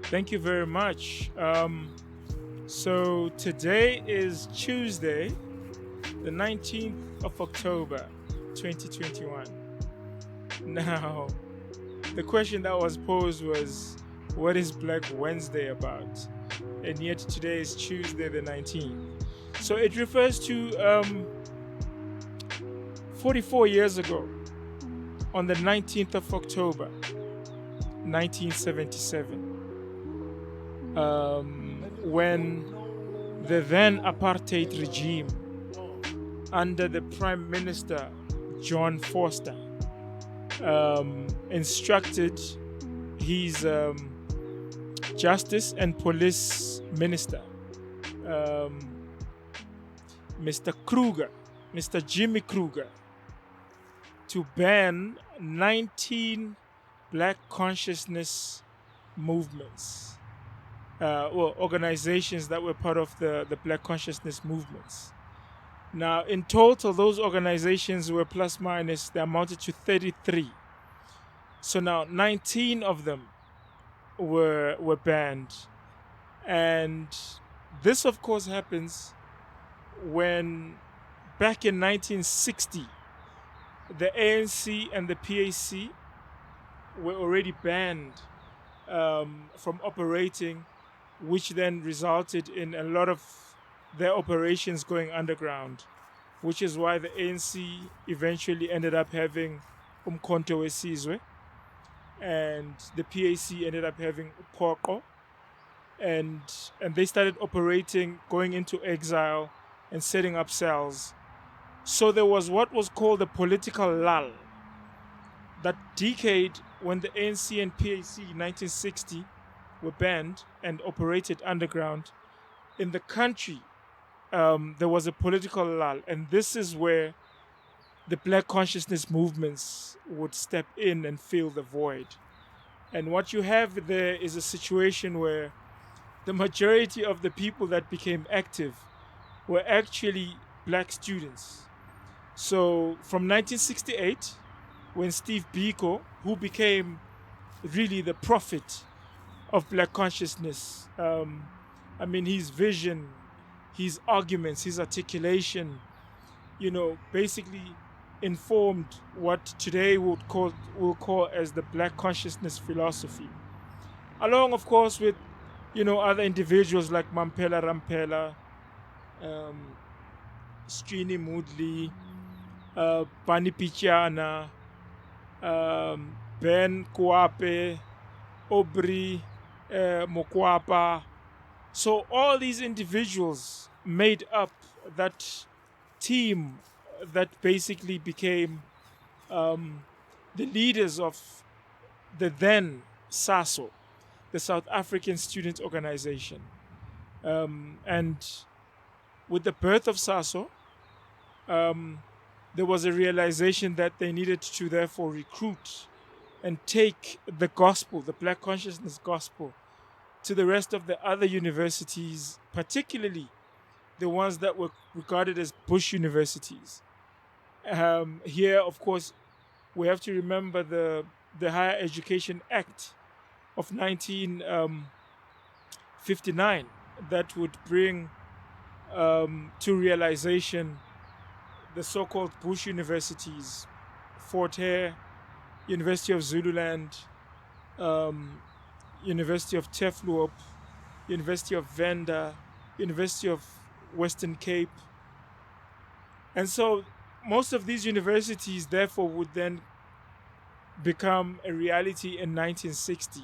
Thank you very much. So today is Tuesday, the 19th of October, 2021. Now, the question that was posed was, what is Black Wednesday about? And yet today is Tuesday, the 19th. So it refers to 44 years ago, on the 19th of October, 1977, when the then apartheid regime under the Prime Minister John Foster instructed his Justice and Police Minister, um, Mr. Kruger, Mr. Jimmy Kruger, to ban 19 Black consciousness movements, organizations that were part of the Black consciousness movements. Now, in total, those organizations were plus minus, they amounted to 33. So now 19 of them were banned. And this, of course, happens when back in 1960, the ANC and the PAC were already banned from operating, which then resulted in a lot of their operations going underground, which is why the ANC eventually ended up having Umkhonto weSizwe, and the PAC ended up having Uphoko, and they started operating, going into exile, and setting up cells. So there was what was called a political lull. That decade when the ANC and PAC in 1960 were banned and operated underground in the country, there was a political lull, and this is where the Black consciousness movements would step in and fill the void. And what you have there is a situation where the majority of the people that became active were actually Black students. So from 1968, when Steve Biko, who became really the prophet of Black consciousness, his vision, his arguments, his articulation, basically informed what today we'll call as the Black consciousness philosophy. Along, of course, with other individuals like Mampela Rampela, Strini Moodley, Bani Pichana, Ben Kuape, Aubrey Mokwapa. So all these individuals made up that team that basically became the leaders of the then SASO, the South African Student Organization. And with the birth of SASO, there was a realization that they needed to therefore recruit and take the gospel, the Black consciousness gospel, to the rest of the other universities, particularly the ones that were regarded as Bush universities. Here, of course, we have to remember the Higher Education Act of 1959 that would bring to realization the so-called Bush universities, Fort Hare, University of Zululand, University of Tefluop, University of Venda, University of Western Cape. And so most of these universities therefore would then become a reality in 1960.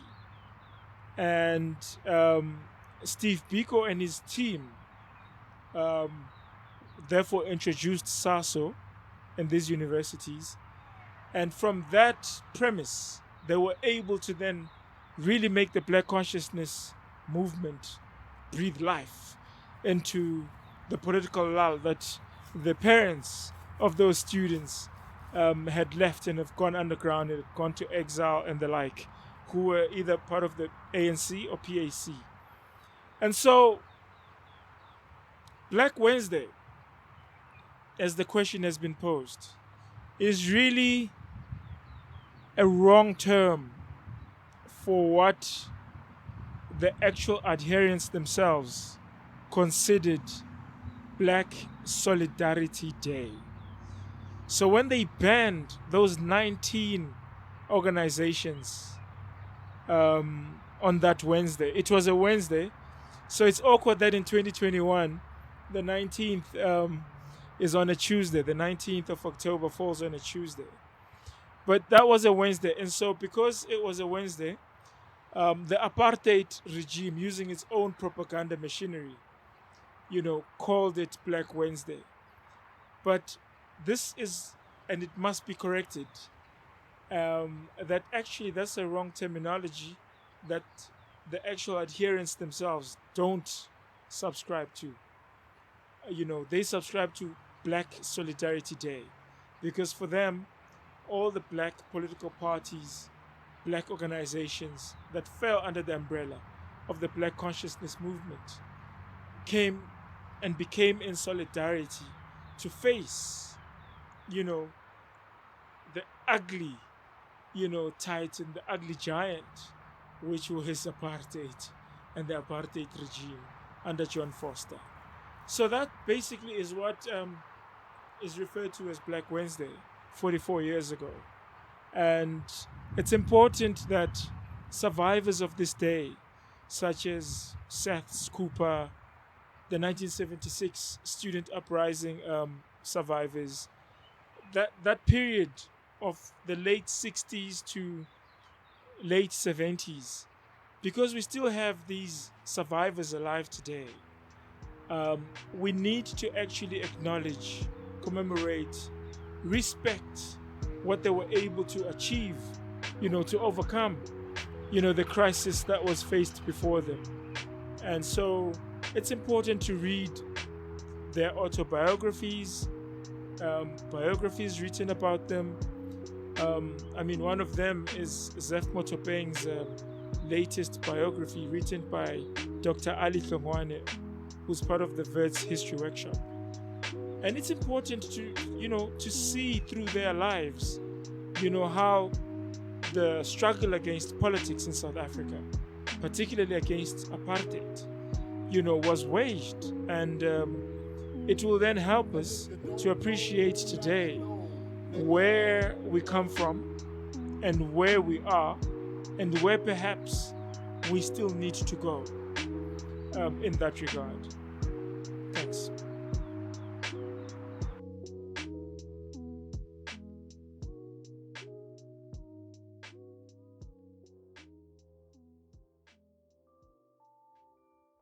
And Steve Biko and his team therefore introduced SASO in these universities. And from that premise, they were able to then really make the Black consciousness movement breathe life into the political lull that the parents of those students had left and have gone underground and have gone to exile and the like, who were either part of the ANC or PAC. And so, Black Wednesday, as the question has been posed, is really a wrong term for what the actual adherents themselves considered Black Solidarity Day. So when they banned those 19 organizations on that Wednesday, it was a Wednesday, so it's awkward that in 2021, the 19th is on a Tuesday. The 19th of October falls on a Tuesday. But that was a Wednesday. And so because it was a Wednesday, the apartheid regime, using its own propaganda machinery, called it Black Wednesday. But this is, and it must be corrected, that actually that's a wrong terminology that the actual adherents themselves don't subscribe to. They subscribe to Black Solidarity Day because for them, all the Black political parties, Black organizations that fell under the umbrella of the Black consciousness movement came and became in solidarity to face, the ugly, titan, the ugly giant, which was apartheid and the apartheid regime under John Foster. So that basically is what is referred to as Black Wednesday 44 years ago. And it's important that survivors of this day, such as Seth Cooper, the 1976 student uprising survivors, that period of the late 60s to late 70s, because we still have these survivors alive today, we need to actually acknowledge, commemorate, respect what they were able to achieve, to overcome, the crisis that was faced before them. And so it's important to read their autobiographies, biographies written about them. One of them is Zef Motopeng's latest biography written by Dr. Ali Hlongwane, who's part of the Verts History Workshop. And it's important to see through their lives, how the struggle against politics in South Africa, particularly against apartheid, was waged. And it will then help us to appreciate today where we come from and where we are and where perhaps we still need to go in that regard. Thanks.